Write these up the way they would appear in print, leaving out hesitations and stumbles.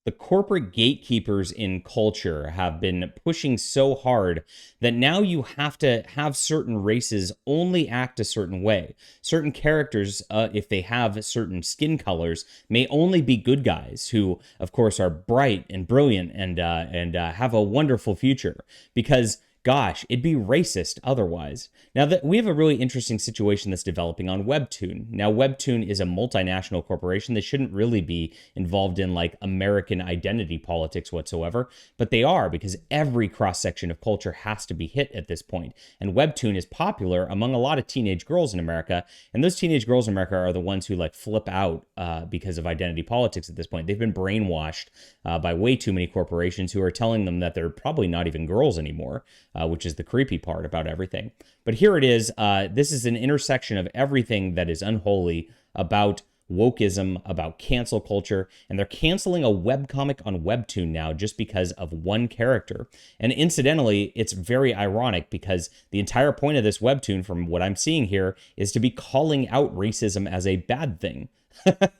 the corporate gatekeepers in culture have been pushing so hard that now you have to have certain races only act a certain way. Certain characters, if they have certain skin colors, may only be good guys who, of course, are bright and brilliant and have a wonderful future. Because gosh, it'd be racist otherwise. Now, that we have a really interesting situation that's developing on Webtoon. Now, Webtoon is a multinational corporation that shouldn't really be involved in like American identity politics whatsoever, but they are, because every cross-section of culture has to be hit at this point. And Webtoon is popular among a lot of teenage girls in America, and those teenage girls in America are the ones who like flip out because of identity politics at this point. They've been brainwashed by way too many corporations who are telling them that they're probably not even girls anymore. Which is the creepy part about everything. But here it is. This is an intersection of everything that is unholy about wokeism, about cancel culture, and they're canceling a webcomic on Webtoon now just because of one character. And incidentally, it's very ironic because the entire point of this Webtoon, from what I'm seeing here, is to be calling out racism as a bad thing.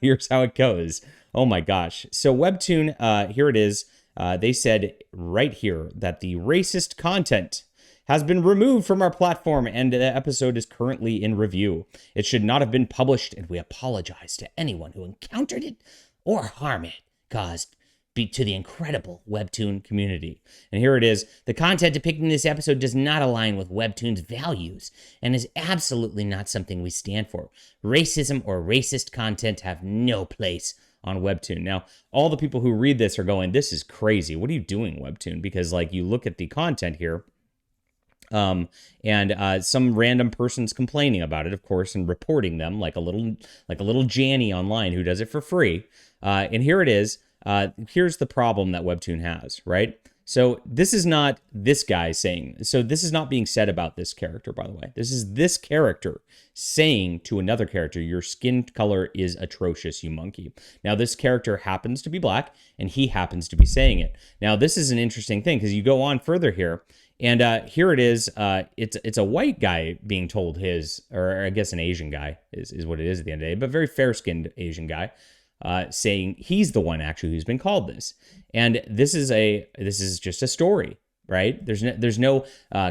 Here's how it goes. Oh my gosh. So Webtoon, here it is. They said right here that the racist content has been removed from our platform and the episode is currently in review. It should not have been published, and we apologize to anyone who encountered it or harm it caused to the incredible Webtoon community. And here it is. The content depicted in this episode does not align with Webtoon's values and is absolutely not something we stand for. Racism or racist content have no place on Webtoon. Now, all the people who read this are going, this is crazy. What are you doing, Webtoon? Because like you look at the content here, and some random person's complaining about it, of course, and reporting them like a little Janny online who does it for free. And here it is. Here's the problem that Webtoon has, right? So this is not this guy saying, so this is not being said about this character, by the way. This is this character saying to another character, your skin color is atrocious, you monkey. Now, this character happens to be black, and he happens to be saying it. Now, this is an interesting thing, because you go on further here, and here it is. It's a white guy being told his, or I guess an Asian guy is what it is at the end of the day, but very fair-skinned Asian guy, saying he's the one actually who's been called this. And this is just a story, right? There's no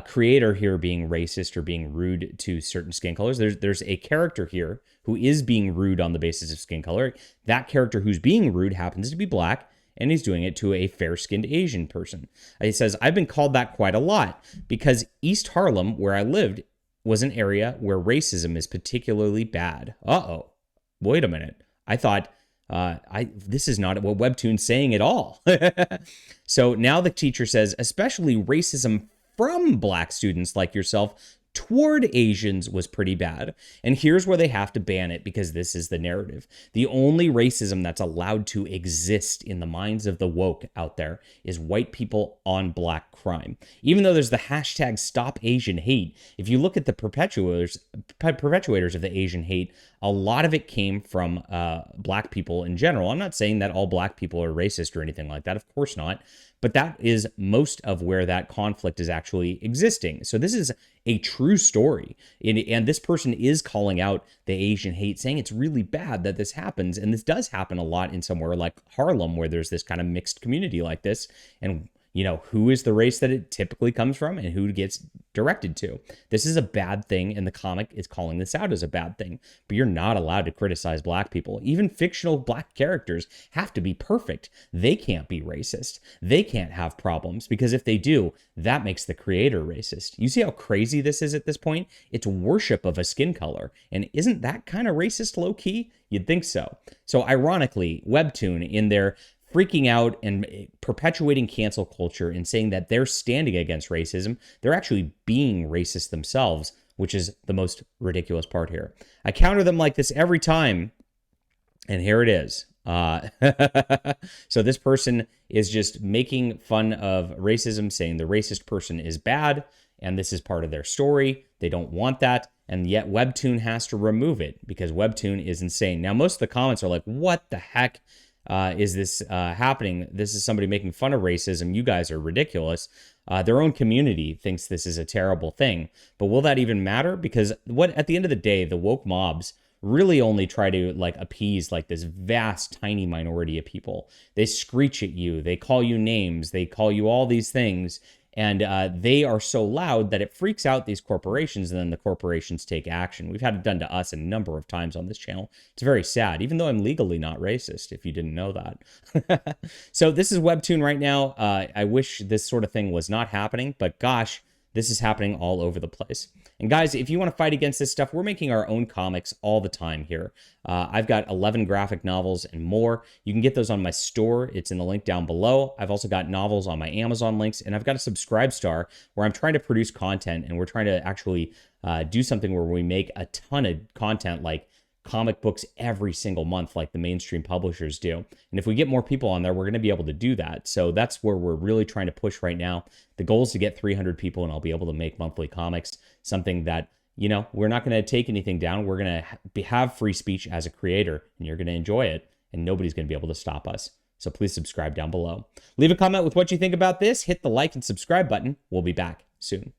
creator here being racist or being rude to certain skin colors. There's a character here who is being rude on the basis of skin color. That character who's being rude happens to be black, and he's doing it to a fair-skinned Asian person. He says, I've been called that quite a lot because East Harlem, where I lived, was an area where racism is particularly bad. Uh-oh. Wait a minute. I thought, this is not what Webtoon's saying at all. So now the teacher says, especially racism from black students like yourself toward Asians was pretty bad. And here's where they have to ban it, because this is the narrative. The only racism that's allowed to exist in the minds of the woke out there is white people on black crime. Even though there's the hashtag Stop Asian Hate, if you look at the perpetuators of the Asian hate, a lot of it came from black people in general. I'm not saying that all black people are racist or anything like that. Of course not. But that is most of where that conflict is actually existing. So this is a true story. And this person is calling out the Asian hate, saying it's really bad that this happens. And this does happen a lot in somewhere like Harlem, where there's this kind of mixed community like this. And you know, who is the race that it typically comes from and who gets directed to. This is a bad thing, and the comic is calling this out as a bad thing. But you're not allowed to criticize black people. Even fictional black characters have to be perfect. They can't be racist. They can't have problems, because if they do, that makes the creator racist. You see how crazy this is at this point? It's worship of a skin color. And isn't that kind of racist low-key? You'd think so. So ironically, Webtoon, in their freaking out and perpetuating cancel culture and saying that they're standing against racism, they're actually being racist themselves, which is the most ridiculous part here. I counter them like this every time, and here it is. So this person is just making fun of racism, saying the racist person is bad, and this is part of their story. They don't want that, and yet Webtoon has to remove it because Webtoon is insane. Now, most of the comments are like, what the heck is this happening? This is somebody making fun of racism. You guys are ridiculous. Their own community thinks this is a terrible thing. But will that even matter? Because at the end of the day, the woke mobs really only try to like appease like this vast, tiny minority of people. They screech at you, they call you names, they call you all these things. And they are so loud that it freaks out these corporations, and then the corporations take action. We've had it done to us a number of times on this channel. It's very sad, even though I'm legally not racist, if you didn't know that. So this is Webtoon right now. I wish this sort of thing was not happening, but gosh, this is happening all over the place. And guys, if you want to fight against this stuff, we're making our own comics all the time here. I've got 11 graphic novels and more. You can get those on my store. It's in the link down below. I've also got novels on my Amazon links, and I've got a Subscribe Star where I'm trying to produce content, and we're trying to actually do something where we make a ton of content like comic books every single month like the mainstream publishers do. And if we get more people on there, we're going to be able to do that. So that's where we're really trying to push right now. The goal is to get 300 people, and I'll be able to make monthly comics, something that, you know, we're not going to take anything down. We're going to have free speech as a creator, and you're going to enjoy it, and nobody's going to be able to stop us. So please subscribe down below. Leave a comment with what you think about this. Hit the like and subscribe button. We'll be back soon.